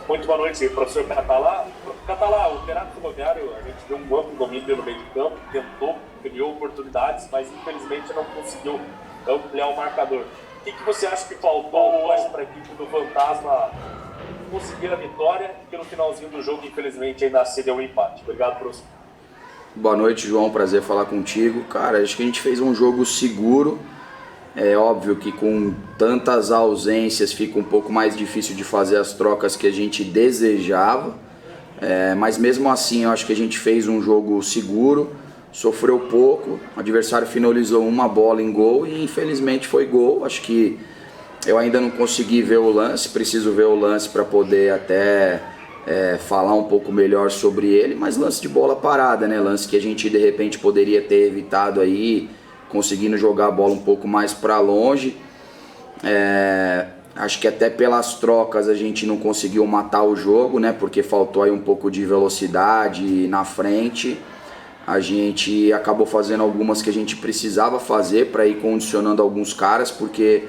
Muito boa noite, professor Catalá. Catalá, o Renato Ferroviário, a gente deu um amplo domínio no meio de campo, tentou, criou oportunidades, mas infelizmente não conseguiu ampliar o marcador. O que você acha que faltou hoje para a equipe do Fantasma conseguir a vitória e que no finalzinho do jogo, infelizmente, ainda cedeu um empate? Obrigado, professor. Boa noite, João. Prazer falar contigo. Cara, acho que a gente fez um jogo seguro. É óbvio que com tantas ausências fica um pouco mais difícil de fazer as trocas que a gente desejava. Mas mesmo assim eu acho que a gente fez um jogo seguro, sofreu pouco, o adversário finalizou uma bola em gol e infelizmente foi gol. Acho que eu ainda não consegui ver o lance, preciso ver o lance para poder até falar um pouco melhor sobre ele, mas lance de bola parada, né? Lance que a gente de repente poderia ter evitado aí, conseguindo jogar a bola um pouco mais para longe. Acho que até pelas trocas a gente não conseguiu matar o jogo, né? Porque faltou aí um pouco de velocidade na frente. A gente acabou fazendo algumas que a gente precisava fazer para ir condicionando alguns caras, porque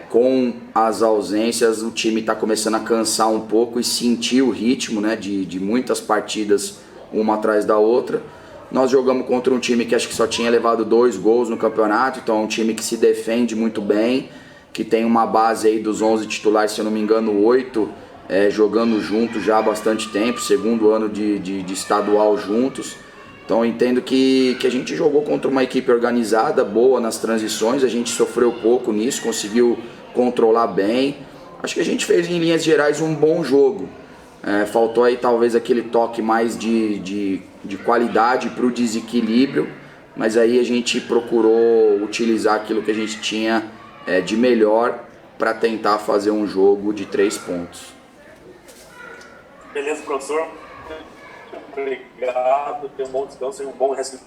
com as ausências o time está começando a cansar um pouco e sentir o ritmo, né? De muitas partidas uma atrás da outra. Nós jogamos contra um time que acho que só tinha levado 2 gols no campeonato, então é um time que se defende muito bem, que tem uma base aí dos 11 titulares, se eu não me engano 8 jogando juntos já há bastante tempo, segundo ano de estadual juntos. Então eu entendo que a gente jogou contra uma equipe organizada, boa nas transições, a gente sofreu pouco nisso, conseguiu controlar bem. Acho que a gente fez em linhas gerais um bom jogo. Faltou aí talvez aquele toque mais de qualidade para o desequilíbrio, mas aí a gente procurou utilizar aquilo que a gente tinha de melhor para tentar fazer um jogo de 3 pontos. Beleza, professor. Obrigado, tenha um bom descanso e um bom resto.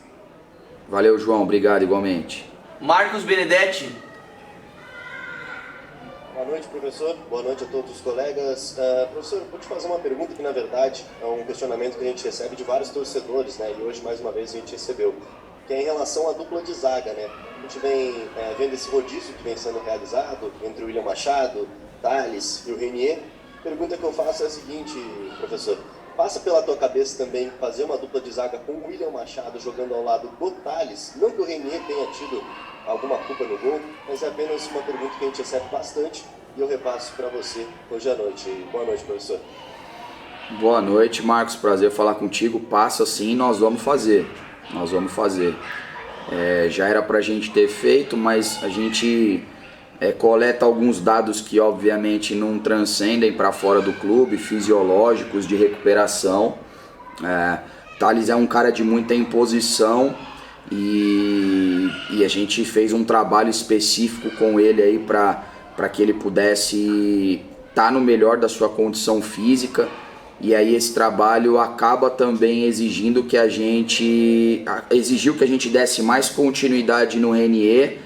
Valeu, João. Obrigado, igualmente. Marcos Benedetti. Boa noite, professor. Boa noite a todos os colegas. Professor, vou te fazer uma pergunta que, na verdade, é um questionamento que a gente recebe de vários torcedores, né? E hoje, mais uma vez, a gente recebeu, que é em relação à dupla de zaga, né? A gente vem vendo esse rodízio que vem sendo realizado entre o William Machado, Thales e o Renier. A pergunta que eu faço é a seguinte, professor. Passa pela tua cabeça também fazer uma dupla de zaga com o William Machado jogando ao lado do Thales? Não que o Renier tenha tido alguma culpa no gol, mas é apenas uma pergunta que a gente recebe bastante e eu repasso para você hoje à noite. Boa noite, professor. Boa noite, Marcos. Prazer falar contigo. Passa sim, nós vamos fazer. Já era pra gente ter feito, mas a gente coleta alguns dados que obviamente não transcendem para fora do clube, fisiológicos, de recuperação. Thales é um cara de muita imposição e a gente fez um trabalho específico com ele aí para que ele pudesse estar no melhor da sua condição física. E aí esse trabalho acaba também exigiu que a gente desse mais continuidade no Renier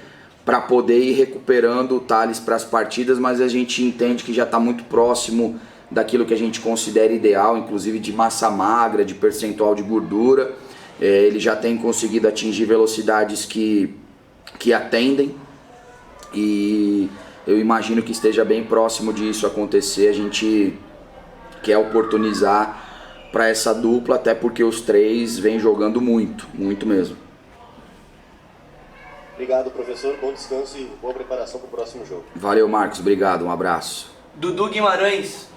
para poder ir recuperando o Thales para as partidas, mas a gente entende que já está muito próximo daquilo que a gente considera ideal, inclusive de massa magra, de percentual de gordura. Ele já tem conseguido atingir velocidades que atendem e eu imagino que esteja bem próximo disso acontecer. A gente quer oportunizar para essa dupla, até porque os 3 vêm jogando muito mesmo. Obrigado, professor. Bom descanso e boa preparação para o próximo jogo. Valeu, Marcos. Obrigado. Um abraço. Dudu Guimarães.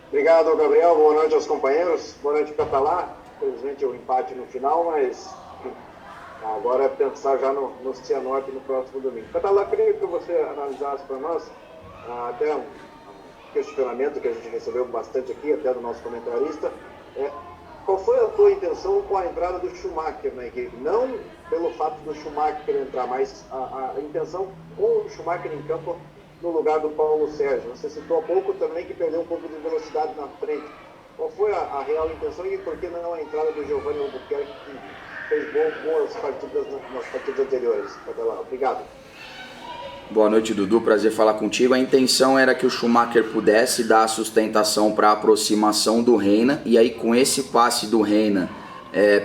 Obrigado, Gabriel. Boa noite aos companheiros. Boa noite, Catalá. Infelizmente o empate no final, mas agora é pensar já no Cianorte no próximo domingo. Catalá, queria que você analisasse para nós até um questionamento que a gente recebeu bastante aqui, até do nosso comentarista. Qual foi a tua intenção com a entrada do Schumacher na equipe? Não pelo fato do Schumacher entrar, mas a intenção com o Schumacher em campo no lugar do Paulo Sérgio. Você citou há pouco também que perdeu um pouco de velocidade na frente. Qual foi a real intenção e por que não a entrada do Giovanni Albuquerque, que fez boas partidas nas partidas anteriores? Obrigado. Boa noite, Dudu. Prazer falar contigo. A intenção era que o Schumacher pudesse dar sustentação para a aproximação do Reina. E aí, com esse passe do Reina,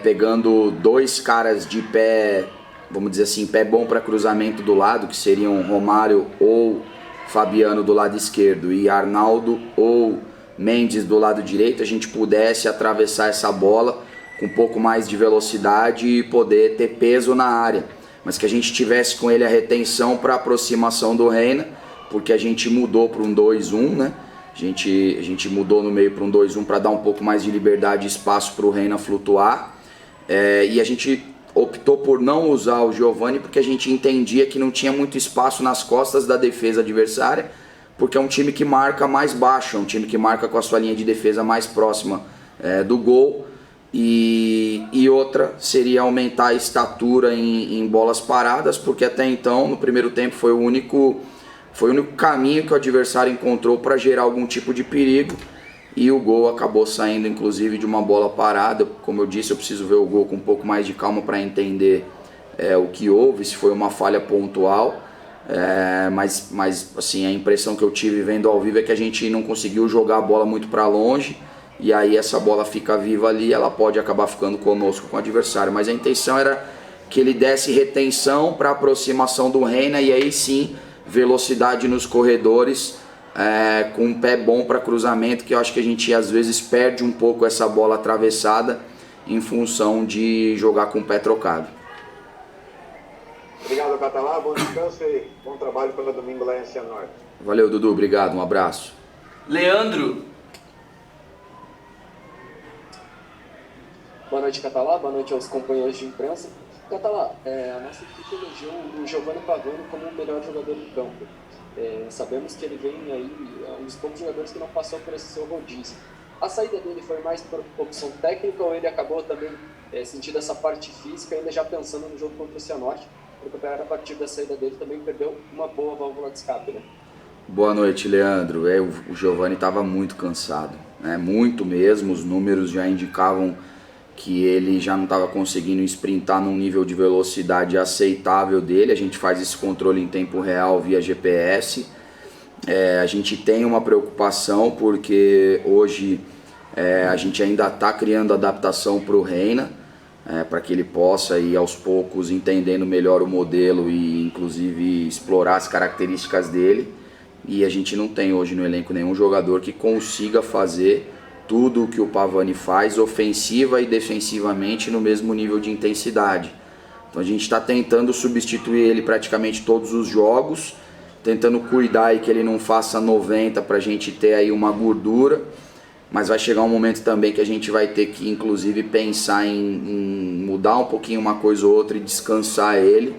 pegando 2 caras de pé, vamos dizer assim, pé bom para cruzamento do lado, que seriam Romário ou Fabiano do lado esquerdo e Arnaldo ou Mendes do lado direito, a gente pudesse atravessar essa bola com um pouco mais de velocidade e poder ter peso na área, mas que a gente tivesse com ele a retenção para aproximação do Reina, porque a gente mudou para um 2-1, né? A gente mudou no meio para um 2-1 para dar um pouco mais de liberdade e espaço para o Reina flutuar, e a gente optou por não usar o Giovani porque a gente entendia que não tinha muito espaço nas costas da defesa adversária, porque é um time que marca mais baixo, é um time que marca com a sua linha de defesa mais próxima do gol, e outra seria aumentar a estatura em bolas paradas, porque até então no primeiro tempo foi o único caminho que o adversário encontrou para gerar algum tipo de perigo, e o gol acabou saindo inclusive de uma bola parada. Como eu disse, eu preciso ver o gol com um pouco mais de calma para entender o que houve, se foi uma falha pontual, mas assim, a impressão que eu tive vendo ao vivo é que a gente não conseguiu jogar a bola muito para longe, e aí essa bola fica viva ali, ela pode acabar ficando conosco, com o adversário, mas a intenção era que ele desse retenção para aproximação do Reina, e aí sim velocidade nos corredores, com um pé bom para cruzamento, que eu acho que a gente às vezes perde um pouco essa bola atravessada em função de jogar com o pé trocado. Obrigado, Catalá, bom descanso e bom trabalho para domingo lá em Cianorte. Valeu, Dudu, obrigado, um abraço. Leandro. Boa noite, Catalá, boa noite aos companheiros de imprensa. Catalá, a nossa equipe elegeu o Giovanni Pavani como o melhor jogador do campo. Sabemos que ele vem aí, um dos poucos jogadores que não passou por esse seu rodízio. A saída dele foi mais por opção técnica, ou ele acabou também sentindo essa parte física, ainda já pensando no jogo contra o Cianorte, porque a partir da saída dele também perdeu uma boa válvula de escape, né? Boa noite, Leandro. O Giovani estava muito cansado, né? Muito mesmo, os números já indicavam que ele já não estava conseguindo sprintar num nível de velocidade aceitável dele. A gente faz esse controle em tempo real via GPS. A gente tem uma preocupação porque hoje a gente ainda está criando adaptação para o Reina, para que ele possa ir aos poucos entendendo melhor o modelo e inclusive explorar as características dele. E a gente não tem hoje no elenco nenhum jogador que consiga fazer tudo o que o Pavani faz, ofensiva e defensivamente, no mesmo nível de intensidade. Então a gente está tentando substituir ele praticamente todos os jogos, tentando cuidar aí que ele não faça 90 para a gente ter aí uma gordura, mas vai chegar um momento também que a gente vai ter que inclusive pensar em mudar um pouquinho uma coisa ou outra e descansar ele,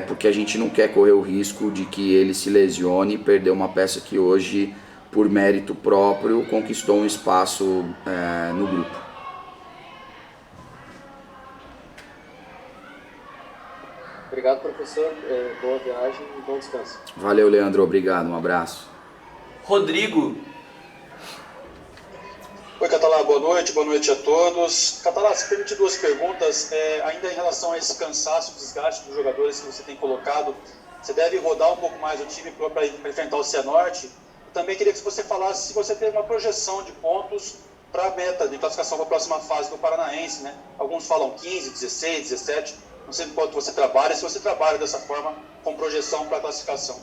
porque a gente não quer correr o risco de que ele se lesione e perder uma peça que hoje, por mérito próprio, conquistou um espaço no grupo. Obrigado, professor. Boa viagem e bom descanso. Valeu, Leandro. Obrigado. Um abraço. Rodrigo. Oi, Catalá. Boa noite a todos. Catalá, se permite duas perguntas. Ainda em relação a esse cansaço, desgaste dos jogadores que você tem colocado, você deve rodar um pouco mais o time para enfrentar o Cianorte. Também queria que você falasse se você tem uma projeção de pontos para a meta de classificação para a próxima fase do Paranaense, né? Alguns falam 15, 16, 17, não sei quanto você trabalha, se você trabalha dessa forma com projeção para a classificação.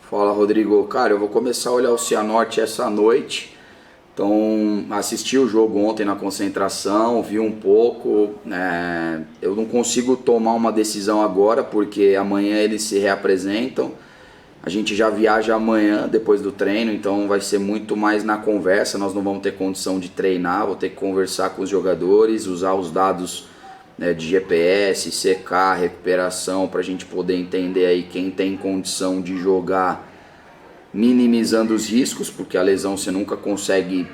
Fala, Rodrigo. Cara, eu vou começar a olhar o Cianorte essa noite. Então, assisti o jogo ontem na concentração, vi um pouco. Eu não consigo tomar uma decisão agora, porque amanhã eles se reapresentam. A gente já viaja amanhã, depois do treino, então vai ser muito mais na conversa. Nós não vamos ter condição de treinar, vou ter que conversar com os jogadores, usar os dados de GPS, secar, recuperação, para a gente poder entender aí quem tem condição de jogar, minimizando os riscos, porque a lesão você nunca consegue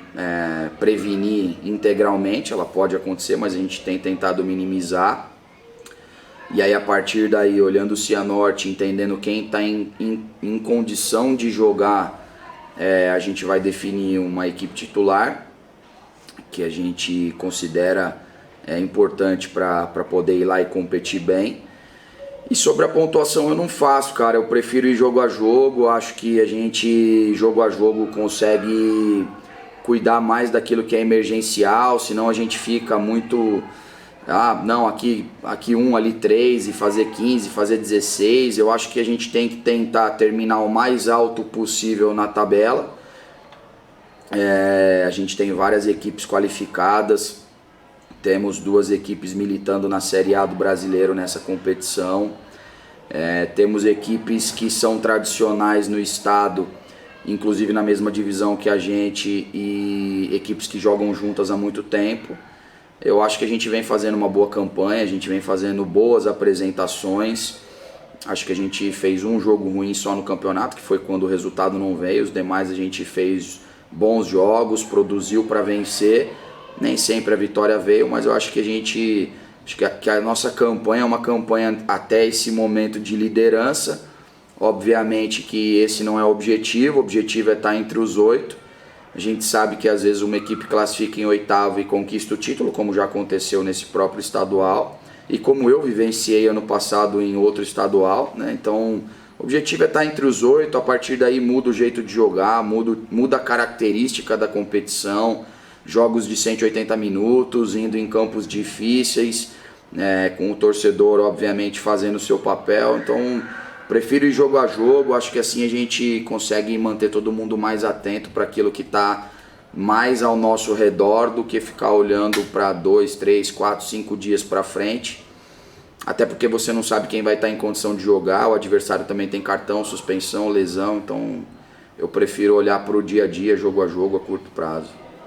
prevenir integralmente, ela pode acontecer, mas a gente tem tentado minimizar. E aí a partir daí, olhando o Cianorte, entendendo quem está em condição de jogar, a gente vai definir uma equipe titular, que a gente considera importante para poder ir lá e competir bem. E sobre a pontuação eu não faço, cara, eu prefiro ir jogo a jogo. Acho que a gente, jogo a jogo, consegue cuidar mais daquilo que é emergencial, senão a gente fica muito Não, aqui 1, ali 3 e fazer 15, fazer 16. Eu acho que a gente tem que tentar terminar o mais alto possível na tabela. A gente tem várias equipes qualificadas, temos 2 equipes militando na Série A do Brasileiro nessa competição. Temos equipes que são tradicionais no estado, inclusive na mesma divisão que a gente, e equipes que jogam juntas há muito tempo. Eu acho que a gente vem fazendo uma boa campanha, a gente vem fazendo boas apresentações. Acho que a gente fez um jogo ruim só no campeonato, que foi quando o resultado não veio. Os demais a gente fez bons jogos, produziu para vencer. Nem sempre a vitória veio, mas eu acho que a nossa campanha é uma campanha até esse momento de liderança. Obviamente que esse não é o objetivo é estar entre os 8. A gente sabe que às vezes uma equipe classifica em 8º e conquista o título, como já aconteceu nesse próprio estadual, e como eu vivenciei ano passado em outro estadual, né? Então o objetivo é estar entre os 8, a partir daí muda o jeito de jogar, muda a característica da competição, jogos de 180 minutos, indo em campos difíceis, com o torcedor obviamente fazendo o seu papel. Então prefiro ir jogo a jogo, acho que assim a gente consegue manter todo mundo mais atento para aquilo que está mais ao nosso redor do que ficar olhando para 2, 3, 4, 5 dias para frente. Até porque você não sabe quem vai estar em condição de jogar, o adversário também tem cartão, suspensão, lesão, então eu prefiro olhar para o dia a dia, jogo a jogo, a curto prazo.